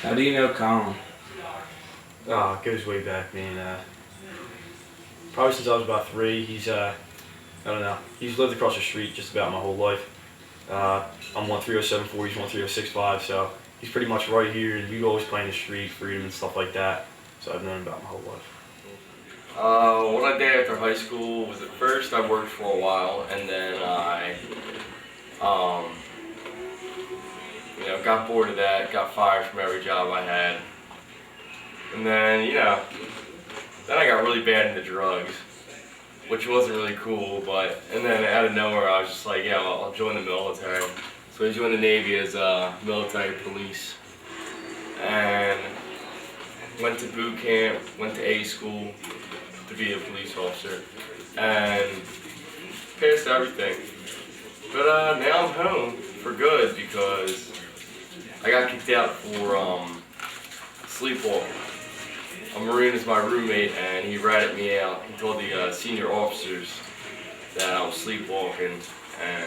How do you know Colin? It goes way back, man. Probably since I was about 3. I don't know. He's lived across the street just about my whole life. I'm 13074, he's 13065, so he's pretty much right here, and we'd always play in the street, freedom and stuff like that. So I've known him about my whole life. What I did after high school was at first I worked for a while, and then I, got bored of that, got fired from every job I had, and then then I got really bad into drugs, which wasn't really cool. And then out of nowhere I was just like, yeah, I'll join the military. So I joined the Navy as military police, and went to boot camp, went to A school to be a police officer, and passed everything. But now I'm home for good because I got kicked out for sleepwalking. A Marine is my roommate, and he ratted me out. He told the senior officers that I was sleepwalking, and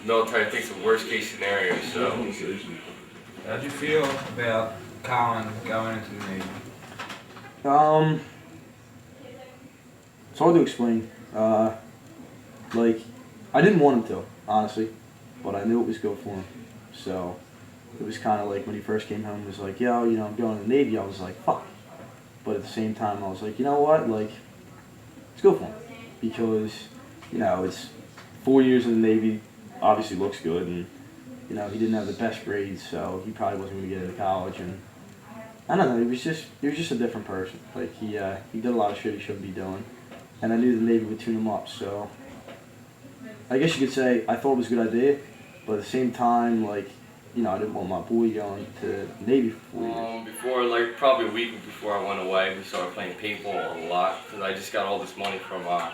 the military thinks the worst case scenario. So, How'd you feel about Colin going into the Navy? It's hard to explain. I didn't want him to, honestly, but I knew it was good for him. So it was kind of like when he first came home, he was like, yo, I'm going to the Navy. I was like, fuck. But at the same time, I was like, you know what? It's good for him. Because, it's 4 years in the Navy, obviously looks good, and, he didn't have the best grades, so he probably wasn't going to get into college. And I don't know, he was just a different person. He did a lot of shit he shouldn't be doing. And I knew the Navy would tune him up, so I guess you could say I thought it was a good idea, but at the same time, I didn't want my boy going to the Navy for 4 years. before, probably a week before I went away, we started playing paintball a lot, because I just got all this money from my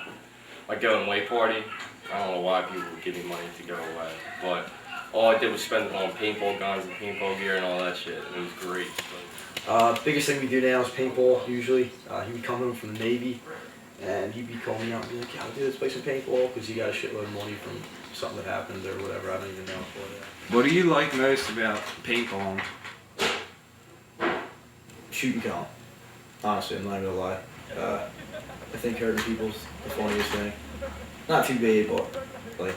going away party. I don't know why people would give me money to go away, but all I did was spend it on paintball guns and paintball gear and all that shit, and it was great. Biggest thing we do now is paintball, usually. He would come home from the Navy, and he'd be calling me out and be like, yeah, dude, let's play some paintball, because he got a shitload of money from something that happened or whatever. I don't even know. What do you like most about paintballing? Shooting Colin. Honestly, I'm not gonna lie. I think hurting people's the funniest thing. Not too bad, but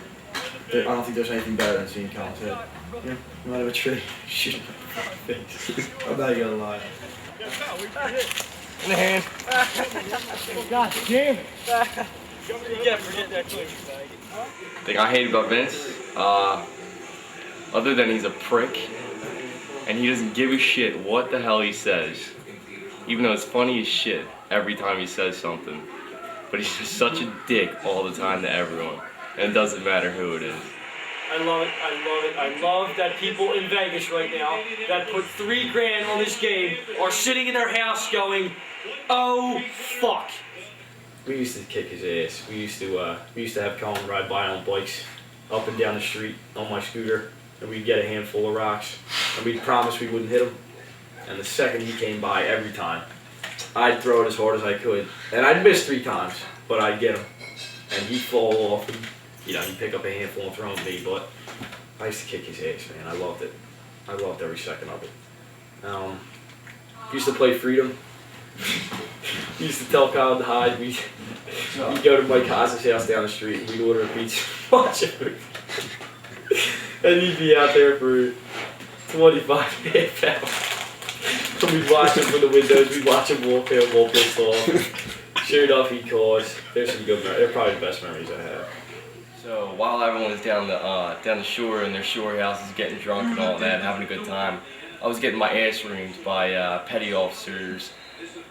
I don't think there's anything better than seeing Colin's head. No matter a tree, shoot him in the face. I'm not gonna lie. In the hand. God damn it. Thing I hate about Vince, other than he's a prick, and he doesn't give a shit what the hell he says, even though it's funny as shit every time he says something. But he's just such a dick all the time to everyone, and it doesn't matter who it is. I love it, I love it. I love that people in Vegas right now that put $3 grand on this game are sitting in their house going, oh fuck. We used to kick his ass. We used to have Colin ride by on bikes up and down the street on my scooter, and we'd get a handful of rocks, and we'd promise we wouldn't hit him. And the second he came by, every time, I'd throw it as hard as I could, and I'd miss 3 times, but I'd get him, and he'd fall off, and he'd pick up a handful and throw them at me. But I used to kick his ass, man. I loved it. I loved every second of it. Used to play freedom. We used to tell Colin to hide. We'd go to Mike Haas's house down the street, and we'd order a pizza, watch a movie. And he'd be out there for 25 half hours. And we'd watch him from the windows, we'd watch him walk in, walk pissed off. Sure enough, he'd call us. There's some good memories. They're probably the best memories I have. So while everyone was down the shore in their shore houses getting drunk and all that, having a good time, I was getting my ass reamed by petty officers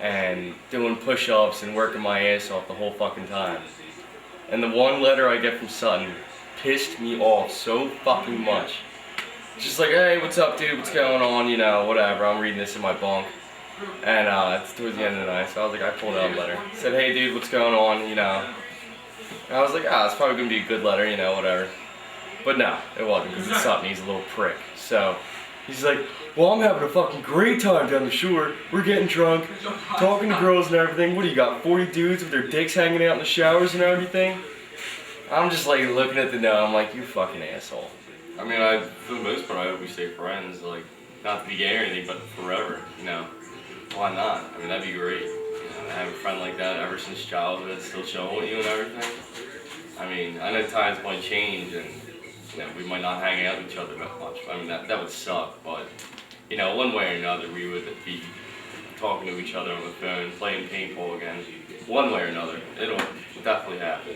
and doing push-ups and working my ass off the whole fucking time. And the one letter I get from Sutton pissed me off so fucking much. Just like, hey, what's up, dude? What's going on? Whatever. I'm reading this in my bunk. And it's towards the end of the night, so I was like, I pulled out a letter. Said, hey, dude, what's going on? And I was like, it's probably gonna be a good letter, whatever. But no, it wasn't, because it's Sutton. He's a little prick. So he's like, well, I'm having a fucking great time down the shore. We're getting drunk, talking to girls and everything. What do you got, 40 dudes with their dicks hanging out in the showers and everything? I'm just like looking at the note, I'm like, you fucking asshole. I mean, for the most part, I hope we stay friends. not to be gay or anything, but forever, you know. Why not? I mean, that'd be great. You know, to have a friend like that ever since childhood, still chilling with you and everything. I mean, I know times might change and, you know, we might not hang out with each other that much. I mean, that would suck, but, you know, one way or another, we would be talking to each other on the phone, playing paintball again. One way or another, it'll definitely happen.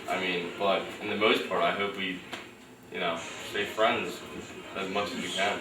I mean, but in the most part, I hope we, you know, stay friends as much as we can.